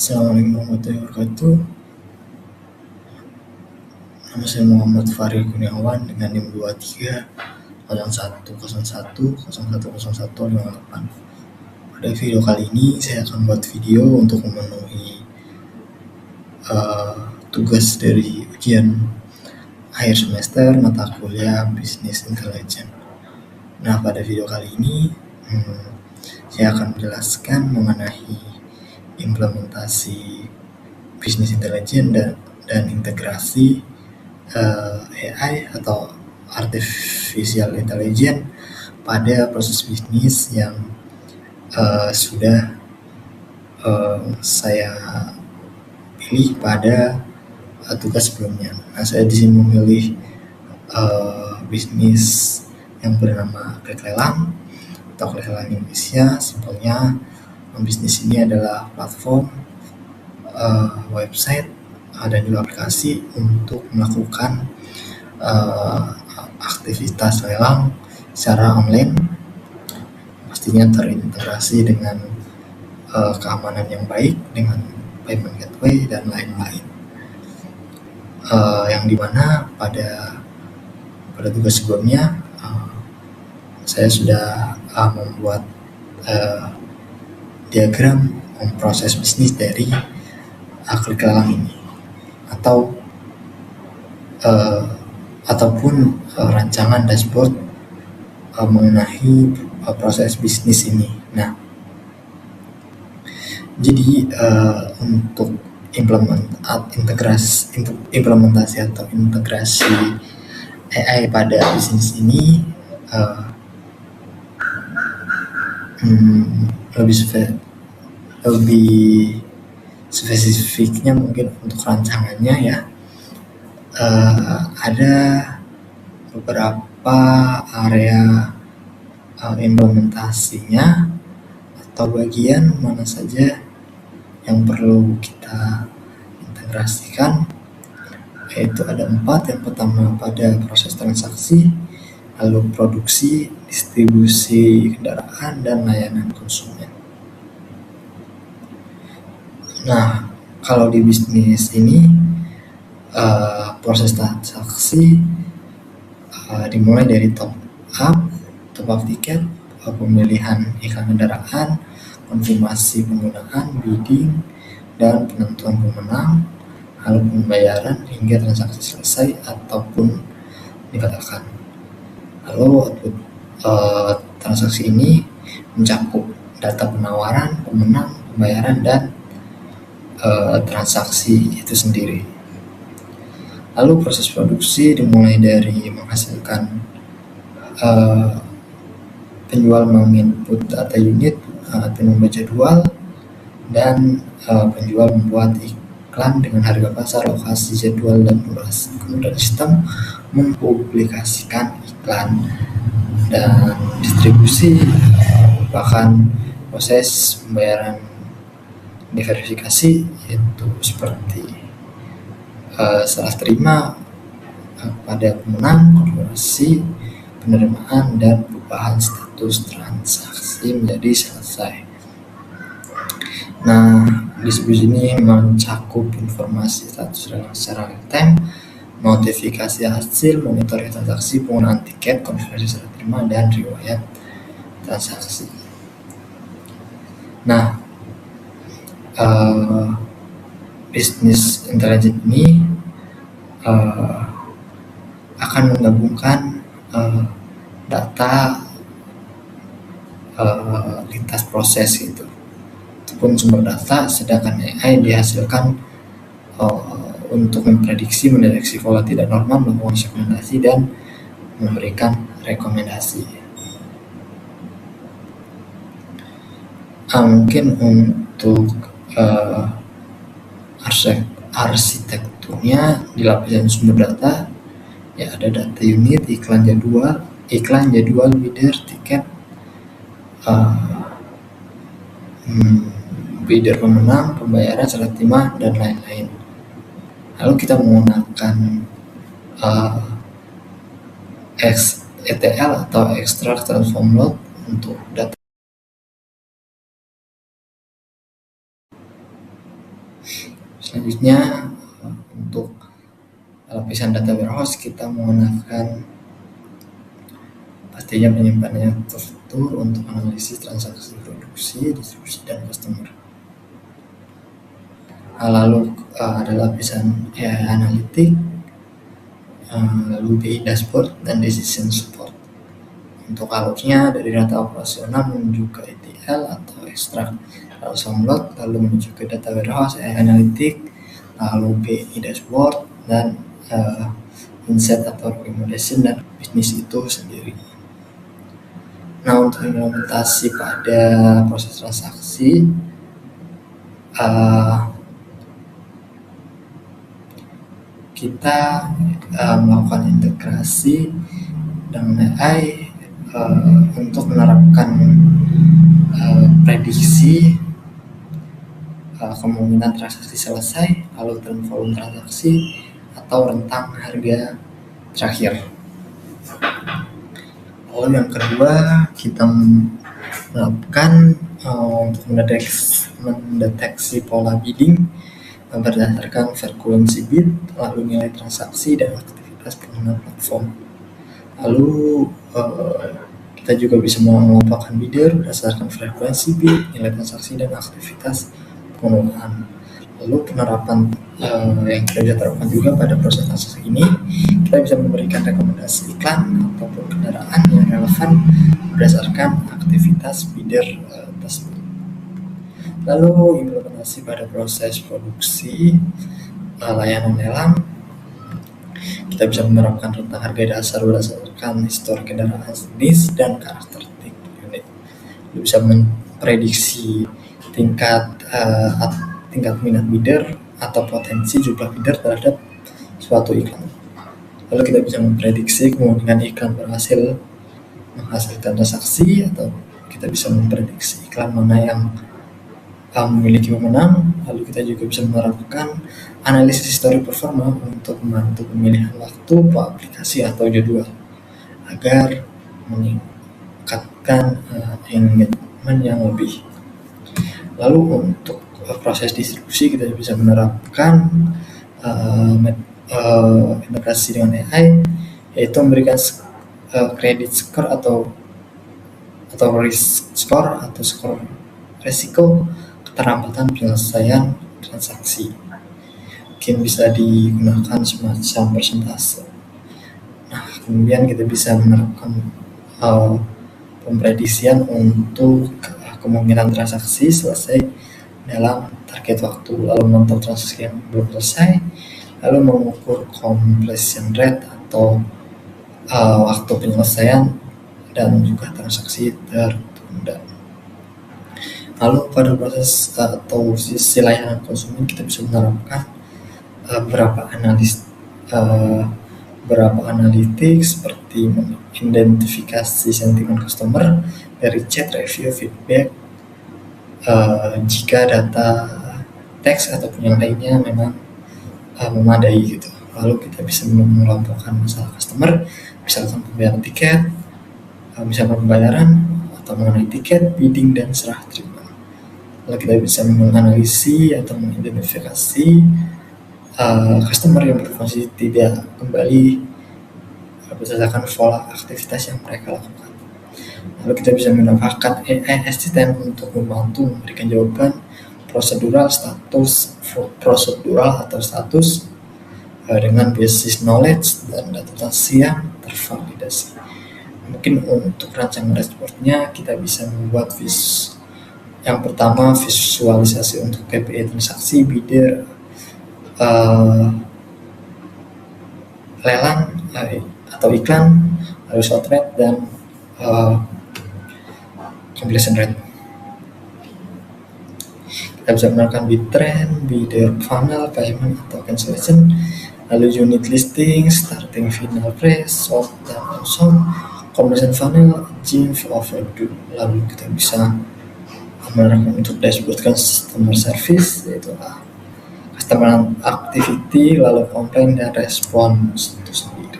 Assalamualaikum warahmatullahi wabarakatuh. Nama saya Muhammad Farid Kurniawan dengan NIM 230101010158. Pada video kali ini saya akan buat video untuk memenuhi tugas dari ujian akhir semester mata kuliah Business Intelligence. Nah, pada video kali ini saya akan menjelaskan mengenai implementasi Business Intelligence dan integrasi AI atau Artificial Intelligence pada proses bisnis yang sudah saya pilih pada tugas sebelumnya. Nah, saya di sini memilih bisnis yang bernama Klik Lelang atau Klik Lelang Indonesia. Simpelnya, bisnis ini adalah platform website dan juga aplikasi untuk melakukan aktivitas lelang secara online, pastinya terintegrasi dengan keamanan yang baik dengan payment gateway dan lain-lain. Yang dimana pada tugas sebelumnya saya sudah membuat diagram proses bisnis dari Klik Lelang ini ataupun rancangan dashboard mengenai proses bisnis ini. Nah, jadi untuk implementasi atau integrasi AI pada bisnis ini lebih spesifiknya mungkin untuk rancangannya ya, ada beberapa area implementasinya atau bagian mana saja yang perlu kita integrasikan, yaitu ada 4. Yang pertama pada proses transaksi, lalu produksi, distribusi kendaraan, dan layanan konsumen. Nah, kalau di bisnis ini proses transaksi dimulai dari top up tiket, pemilihan iklan kendaraan, konfirmasi penggunaan, bidding, dan penentuan pemenang, lalu pembayaran hingga transaksi selesai ataupun dibatalkan. Lalu output transaksi ini mencakup data penawaran, pemenang, pembayaran, dan transaksi itu sendiri. Lalu proses produksi dimulai dari menghasilkan penjual menginput data unit, membaca jadwal, dan penjual membuat iklan dengan harga pasar, lokasi, jadwal, dan durasi. Kemudian sistem mempublikasikan iklan, dan distribusi merupakan proses pembayaran diverifikasi, yaitu seperti serah terima pada pemenang, konfirmasi, penerimaan, dan perubahan status transaksi menjadi selesai. Nah, distribusi ini mencakup informasi status lelang secara real time, notifikasi hasil, monitoring transaksi, penggunaan tiket, konfirmasi serah terima, dan riwayat transaksi. Nah, Business Intelligence ini akan menggabungkan data lintas proses gitu, ataupun sumber data, sedangkan AI dihasilkan untuk mendeteksi pola tidak normal, melakukan segmentasi, dan memberikan rekomendasi. Mungkin untuk arsitekturnya di lapisan sumber data ya, ada data unit, iklan jadwal, bidder, tiket, bidder pemenang, pembayaran, serah terima, dan lain-lain. Lalu kita menggunakan ETL atau Extract Transform Load untuk data. Selanjutnya untuk lapisan data warehouse kita menggunakan pastinya penyimpanannya terstruktur untuk analisis transaksi produksi, distribusi, dan customer. Lalu ada lapisan AI Analytics, lalu BI Dashboard, dan Decision Support. Untuk alurnya dari data operasional menuju ke ETL atau extract, lalu download, lalu menuju ke data warehouse, AI Analytics, lalu BI Dashboard, dan insight atau recommendation dan bisnis itu sendiri. Nah, untuk implementasi pada proses transaksi, kita melakukan integrasi dengan AI untuk menerapkan prediksi kemungkinan transaksi selesai, lalu dan volume transaksi atau rentang harga terakhir. Lalu yang kedua, kita melakukan untuk mendeteksi pola bidding berdasarkan frekuensi bid, lalu nilai transaksi dan aktivitas pengguna platform. Lalu kita juga bisa mengelompokkan bidder berdasarkan frekuensi bid, nilai transaksi, dan aktivitas penggunaan. Lalu penerapan yang kita bisa terapkan juga pada proses transaksi ini, kita bisa memberikan rekomendasi iklan ataupun kendaraan yang relevan berdasarkan aktivitas bidder tersebut. Lalu implementasi pada proses produksi layanan lelang, kita bisa menerapkan rentang harga dasar berdasarkan histori kendaraan jenis dan karakteristik unit. Kita bisa memprediksi tingkat minat bidder atau potensi jumlah bidder terhadap suatu iklan. Lalu kita bisa memprediksi kemungkinan iklan berhasil menghasilkan transaksi, atau kita bisa memprediksi iklan mana yang memiliki pemenang. Lalu kita juga bisa menerapkan analisis histori performa untuk membantu pemilihan waktu aplikasi atau jadwal agar meningkatkan engagement yang lebih. Lalu untuk proses distribusi kita bisa menerapkan integrasi dengan AI, yaitu memberikan credit score atau risk score atau skor resiko keterlambatan penyelesaian transaksi. Mungkin bisa digunakan semacam persentase. Nah, kemudian kita bisa menerapkan pemprediksian untuk kemungkinan transaksi selesai dalam target waktu, lalu memantau transaksi yang belum selesai, lalu mengukur completion rate atau waktu penyelesaian dan juga transaksi tertunda. Lalu pada proses atau sisi layanan konsumen, kita bisa menerapkan beberapa analitik seperti mengidentifikasi sentimen customer dari chat, review, feedback, jika data teks ataupun yang lainnya memang memadai gitu. Lalu kita bisa mengelompokkan masalah customer, misalkan pembayaran tiket, misalkan pembayaran atau mengenai tiket, bidding, dan serah terima. Lalu kita bisa menganalisi atau mengidentifikasi customer yang berfungsi tidak kembali berdasarkan pola aktivitas yang mereka lakukan. Lalu kita bisa menambahkan AI assistant untuk membantu memberikan jawaban prosedural atau status dengan basis knowledge dan data yang tervalidasi. Mungkin untuk rancangan dashboardnya kita bisa membuat yang pertama visualisasi untuk KPI transaksi, bidder, lelang atau iklan, lalu short rate, dan completion rate. Kita bisa menggunakan bid trend, bidder funnel, payment atau cancellation, lalu unit listing, starting, final price, sold dan unsold, completion funnel, GIF, overdue. Lalu kita bisa menerapkan untuk dashboard customer service, yaitu customer activity, lalu komplain dan response itu sendiri.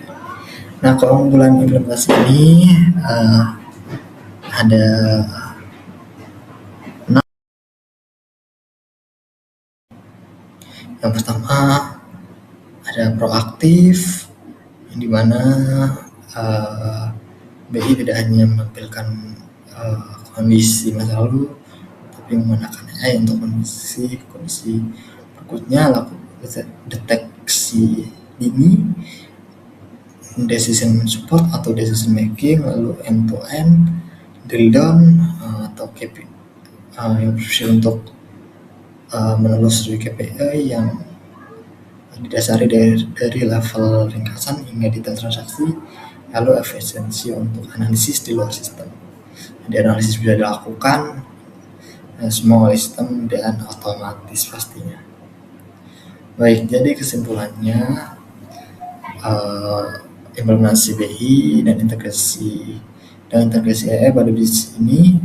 Nah, keunggulan implementasi ini ada Yang pertama ada proaktif, yang dimana BI tidak hanya menampilkan kondisi masa lalu, tapi menggunakan AI untuk kondisi berikutnya, lakukan deteksi dini, decision support atau decision making, lalu end to end, drill down atau KPI yang berfungsi untuk menelusuri KPI yang didasari dari level ringkasan hingga detail transaksi, lalu efisiensi untuk analisis di luar sistem. Jadi analisis bisa dilakukan semua sistem dan otomatis pastinya. Baik, jadi kesimpulannya implementasi BI dan integrasi AI pada bisnis ini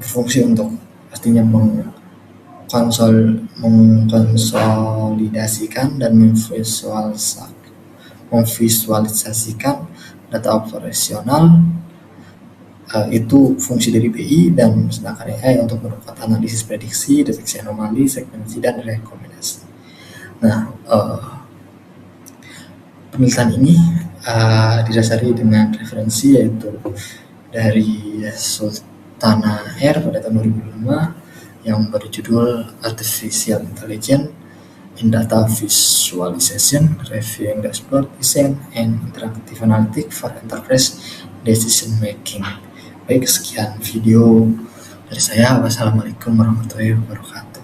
berfungsi untuk pastinya mengkonsolidasikan dan memvisualisasikan data operasional. Itu fungsi dari BI, dan sedangkan AI untuk melakukan analisis prediksi, deteksi anomali, segmentasi, dan rekomendasi. Nah, penelitian ini didasari dengan referensi yaitu dari Sultana Air pada tahun 2005 yang berjudul Artificial Intelligence in Data Visualization, Reviewing Dashboard Design and Interactive Analytics for Enterprise Decision Making. Baik, sekian video dari saya. Wassalamualaikum warahmatullahi wabarakatuh.